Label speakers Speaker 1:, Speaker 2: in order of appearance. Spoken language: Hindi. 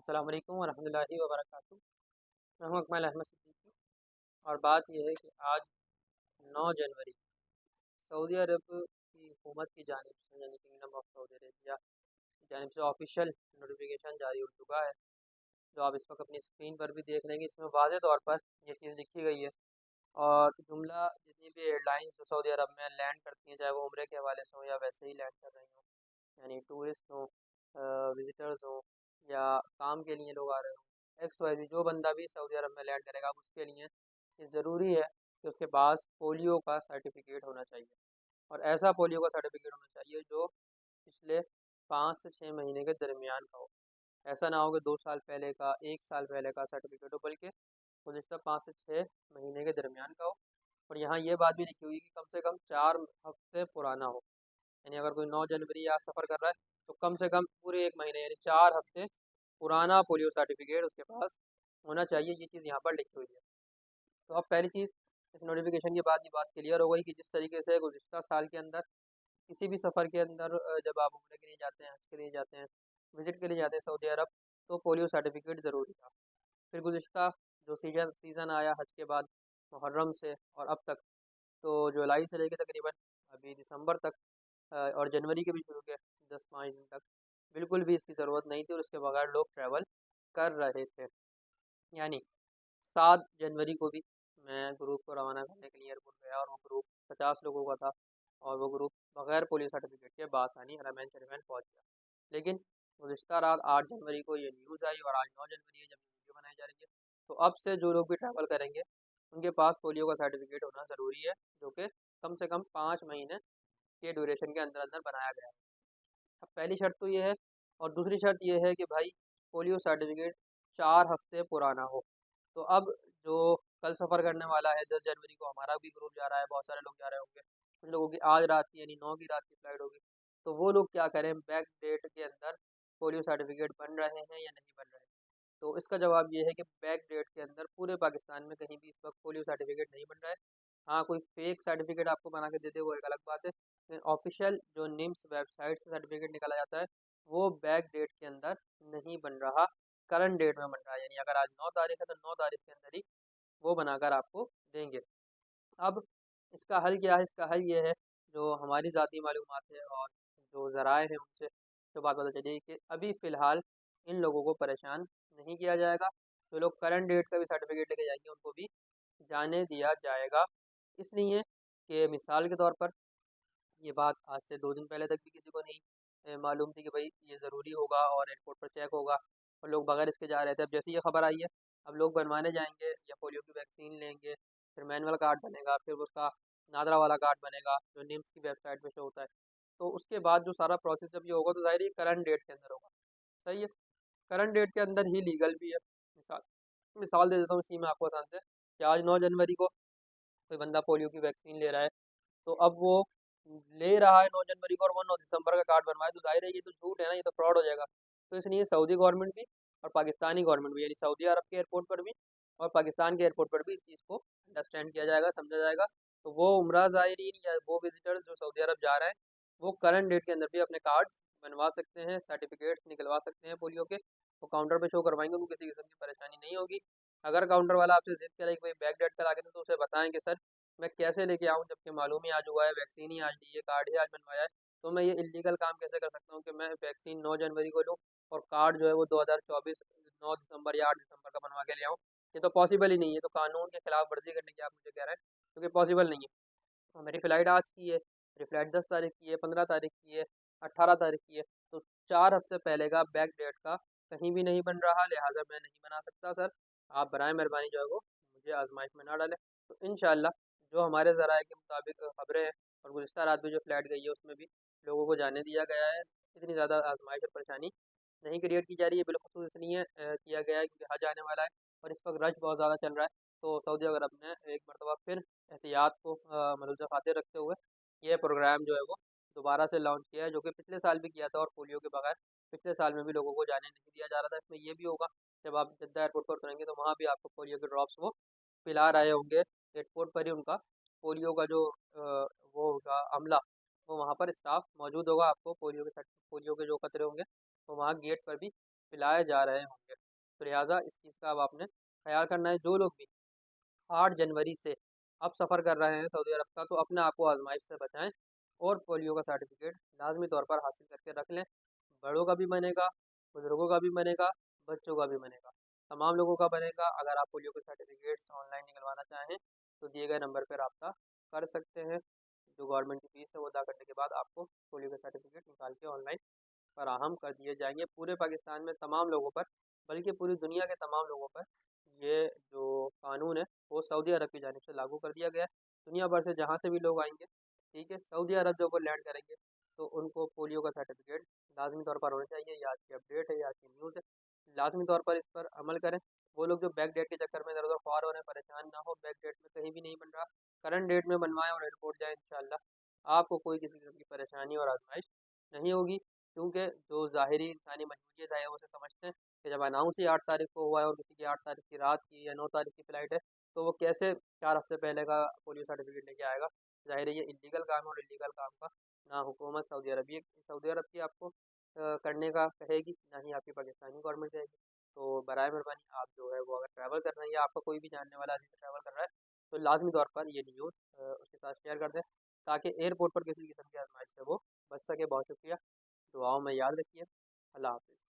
Speaker 1: अस्सलाम वालेकुम वरहमतुल्लाहि वबरकातुहू। मैं हूं अकमल अहमद सिद्दीकी और बात यह है कि आज 9 जनवरी सऊदी अरब की हुकूमत की जानिब से यानी किंगडम ऑफ सऊदी अरेबिया की जानिब से ऑफिशियल नोटिफिकेशन जारी हो चुका है, जो आप इस वक्त अपनी स्क्रीन पर भी देख लेंगे। इसमें वाज़ेह तौर पर ये चीज़ लिखी गई है और जुमला जितनी भी एयरलाइंस जो सऊदी अरब में लैंड करती हैं, चाहे वो उम्रे के हवाले से हो या वैसे ही लैंड कर रही हों, यानी टूरिस्ट हों, विजिटर्स हों या काम के लिए लोग आ रहे हों, एक्स वाई ज़ेड जो बंदा भी सऊदी अरब में लैंड करेगा उसके लिए ये ज़रूरी है कि उसके पास पोलियो का सर्टिफिकेट होना चाहिए। और ऐसा पोलियो का सर्टिफिकेट होना चाहिए जो पिछले 5 से 6 महीने के दरमियान का हो। ऐसा ना हो कि 2 साल पहले का, 1 साल पहले का सर्टिफिकेट हो, बल्कि गुज़िश्ता 5 से 6 महीने के दरमियान का हो। और यहाँ ये बात भी लिखी हुई है कि कम से कम 4 हफ्ते पुराना हो। यानी अगर कोई 9 जनवरी आज सफ़र कर रहा है तो कम से कम पूरे 1 महीने यानी 4 हफ्ते पुराना पोलियो सर्टिफिकेट उसके पास होना चाहिए। ये चीज़ यहाँ पर लिखी हुई है। तो अब पहली चीज़, इस नोटिफिकेशन के बाद ये बात क्लियर हो गई कि जिस तरीके से गुज़िश्ता साल के अंदर किसी भी सफ़र के अंदर जब आप उम्रे के लिए जाते हैं, हज के लिए जाते हैं, विज़िट के लिए जाते हैं सऊदी अरब, तो पोलियो सर्टिफिकेट ज़रूरी था। फिर गुज़िश्ता जो सीज़न आया हज के बाद मुहर्रम से और अब तक, तो जुलाई से लेकर तकरीबन अभी दिसंबर तक और जनवरी के भी शुरू के 10-5 दिन तक बिल्कुल भी इसकी ज़रूरत नहीं थी और इसके बगैर लोग ट्रैवल कर रहे थे। यानी 7 जनवरी को भी मैं ग्रुप को रवाना करने के लिए एयरपोर्ट गया और वो ग्रुप 50 लोगों का था और वो ग्रुप बगैर पुलिस सर्टिफिकेट के बासानी हरमैन शरीफैन पहुंच गया। लेकिन गुज़िश्ता रात 8 जनवरी को ये न्यूज़ आई और आज 9 जनवरी है जब ये वीडियो बनाई जा रही है, तो अब से जो लोग भी ट्रैवल करेंगे उनके पास पोलियो का सर्टिफिकेट होना ज़रूरी है, जो कि कम से कम 5 महीने के ड्यूरेशन के अंदर अंदर बनाया गया है। अब पहली शर्त तो ये है और दूसरी शर्त ये है कि भाई पोलियो सर्टिफिकेट 4 हफ्ते पुराना हो। तो अब जो कल सफ़र करने वाला है 10 जनवरी को, हमारा भी ग्रुप जा रहा है, बहुत सारे लोग जा रहे होंगे, कुछ लोगों की आज रात की यानी 9 की रात की फ़्लाइट होगी, तो वो लोग क्या करें, बैक डेट के अंदर पोलियो सर्टिफिकेट बन रहे हैं या नहीं बन रहे हैं। तो इसका जवाब ये है कि बैक डेट के अंदर पूरे पाकिस्तान में कहीं भी इस वक्त पोलियो सर्टिफिकेट नहीं बन रहा है। हाँ, कोई फेक सर्टिफिकेट आपको बना के दे दे वो एक अलग बात है, लेकिन ऑफिशियल जो निम्स वेबसाइट से सर्टिफिकेट निकाला जाता है वो बैक डेट के अंदर नहीं बन रहा, करंट डेट में बन रहा है। यानी अगर आज 9 तारीख है तो 9 तारीख के अंदर ही वो बनाकर आपको देंगे। अब इसका हल क्या है? इसका हल ये है, जो हमारी ज़ाती मालूमात है और जो ज़राए हैं उनसे जो बात पता चली कि अभी फ़िलहाल इन लोगों को परेशान नहीं किया जाएगा। जो लोग करंट डेट का भी सर्टिफिकेट लेके जाएंगे उनको भी जाने दिया जाएगा। इसलिए कि मिसाल के तौर पर ये बात आज से 2 दिन पहले तक भी किसी को नहीं मालूम थी कि भाई ये ज़रूरी होगा और एयरपोर्ट पर चेक होगा और लोग बगैर इसके जा रहे थे। अब जैसे ये खबर आई है, अब लोग बनवाने जाएंगे या पोलियो की वैक्सीन लेंगे, फिर मैनुअल कार्ड बनेगा, फिर उसका नादरा वाला कार्ड बनेगा जो निम्स की वेबसाइट पे शो होता है। तो उसके बाद जो सारा प्रोसेस जब ये होगा तो ज़ाहिर है करंट डेट के अंदर होगा। सही है, करंट डेट के अंदर ही लीगल भी है। मिसाल मिसाल दे देता हूँ इसी में आपको आसान से, कि आज 9 जनवरी को कोई बंदा पोलियो की वैक्सीन ले रहा है, तो अब वो ले रहा है 9 जनवरी को और वो 9 दिसंबर का कार्ड बनवाए, तो ज़ाहिर है ये तो झूठ है ना, ये तो फ्रॉड हो जाएगा। तो इसलिए सऊदी गवर्नमेंट भी और पाकिस्तानी गवर्नमेंट भी, यानी सऊदी अरब के एयरपोर्ट पर भी और पाकिस्तान के एयरपोर्ट पर भी इस चीज़ को अंडरस्टैंड किया जाएगा, समझा जाएगा। तो वो उम्रा ज़ायरीन या वो विजिटर्स जो सऊदी अरब जा रहे हैं, वो करंट डेट के अंदर भी अपने कार्ड्स बनवा सकते हैं, सर्टिफिकेट्स निकलवा सकते हैं पोलियो के। वो काउंटर पे शो करवाएंगे, उनको किसी किस्म की परेशानी नहीं होगी। अगर काउंटर वाला आपसे ज़िद करे कि भाई बैक डेट करा के दो, तो उसे बताएं कि सर मैं कैसे लेके आऊँ जबकि मालूम ही आज हुआ है, वैक्सीन ही आज ली है, कार्ड ही आज बनवाया है, तो मैं ये इल्लीगल काम कैसे कर सकता हूँ कि मैं वैक्सीन 9 जनवरी को लूँ और कार्ड जो है वो 2024 9 दिसंबर या 8 दिसंबर का बनवा के ले आऊँ। ये तो पॉसिबल ही नहीं है, तो कानून के खिलाफ वर्जी करने की आप मुझे कह रहे हैं, क्योंकि पॉसिबल नहीं है। और मेरी फ़्लाइट आज की है, मेरी फ़्लाइट 10 तारीख की है, 15 तारीख की है, 18 तारीख की है, तो 4 हफ्ते पहले का बैक डेट का कहीं भी नहीं बन रहा, लिहाजा मैं नहीं बना सकता सर। आप बराए मेहरबानी जो है वो मुझे आजमाइश में ना डालें। तो इंशाल्लाह जो हमारे ज़राए के मुताबिक खबरें हैं और गुज़िश्ता रात भी जो फ़्लाइट गई है उसमें भी लोगों को जाने दिया गया है। इतनी ज़्यादा आजमाइश और परेशानी नहीं क्रिएट की जा रही है, बिलख़ुसूस इसलिए किया गया है क्योंकि हज आने वाला है और इस वक्त रश बहुत ज़्यादा चल रहा है। तो सऊदी अरब ने एक मरतबा फिर एहतियात को मद्देनज़र खातिर रखते हुए ये प्रोग्राम जो है वो दोबारा से लॉन्च किया है, जो कि पिछले साल भी किया था और पोलियो के बगैर पिछले साल में भी लोगों को जाने नहीं दिया जा रहा था। इसमें ये भी होगा, जब आप जद्दा एयरपोर्ट पर उतरेंगे तो वहाँ भी आपको पोलियो के ड्रॉप्स वो पिला रहे होंगे। एयरपोर्ट पर ही उनका पोलियो का जो वो होगा अमला, वो वहाँ पर स्टाफ मौजूद होगा, आपको पोलियो के जो खतरे होंगे वो वहाँ गेट पर भी पिलाए जा रहे होंगे। तो लिहाजा इस चीज़ का अब आपने ख्याल करना है। जो लोग भी 8 जनवरी से अब सफ़र कर रहे हैं सऊदी अरब का, तो अपने आप को आजमाइश से बचाएं और पोलियो का सर्टिफिकेट लाजमी तौर पर हासिल करके रख लें। बड़ों का भी बनेगा, बुजुर्गों का भी बनेगा, बच्चों का भी बनेगा, तमाम लोगों का बनेगा। अगर आप पोलियो के सर्टिफिकेट्स ऑनलाइन निकलवाना चाहें तो दिए गए नंबर पर रब्ता कर सकते हैं। जो गवर्नमेंट की फ़ीस है वो अदा करने के बाद आपको पोलियो के सर्टिफिकेट निकाल के ऑनलाइन फराहम कर दिए जाएंगे। पूरे पाकिस्तान में तमाम लोगों पर, बल्कि पूरी दुनिया के तमाम लोगों पर ये जो कानून है वो सऊदी अरब की जानिब से लागू कर दिया गया है। दुनिया भर से जहाँ से भी लोग आएंगे, ठीक है, सऊदी अरब जब वो लैंड करेंगे तो उनको पोलियो का सर्टिफिकेट लाजमी तौर पर होना चाहिए। ये आज की अपडेट है, ये आज की न्यूज़ है। लाजमी तौर पर इस पर अमल करें। वो लोग जो बैक डेट के चक्कर में इधर उधर ख्वार हो रहे हैं, परेशान ना हो। बैक डेट में कहीं भी नहीं बन रहा, करंट डेट में बनवाएं और एयरपोर्ट जाएँ। इंशाल्लाह आपको कोई किसी किस्म की परेशानी और आजमाइश नहीं होगी। क्योंकि जो ज़ाहिरी इंसानी मजबूरियत है वो उसे समझते हैं कि जब अनाउंस ही 8 तारीख को हुआ है और किसी की 8 तारीख की रात की या 9 तारीख की फ़्लाइट है, तो वो कैसे 4 हफ्ते पहले का पोलियो सर्टिफिकेट लेके आएगा। ज़ाहिर है ये इल्लीगल काम है और इल्लीगल काम का ना हुकूमत सऊदी अरब की आपको करने का कहेगी, ना ही आपकी पाकिस्तानी गवर्नमेंट कहेगी। तो बराए मेहरबानी आप जो है वो अगर ट्रैवल कर रहे हैं या आपका कोई भी जानने वाला आदमी ट्रैवल कर रहा है तो लाजमी तौर पर ये न्यूज़ उसके साथ शेयर कर दें, ताकि एयरपोर्ट पर किसी किस्म की आजमाइश से वो बच सके। बहुत शुक्रिया, दुआओं में याद रखिए। अल्लाह हाफ़िज़।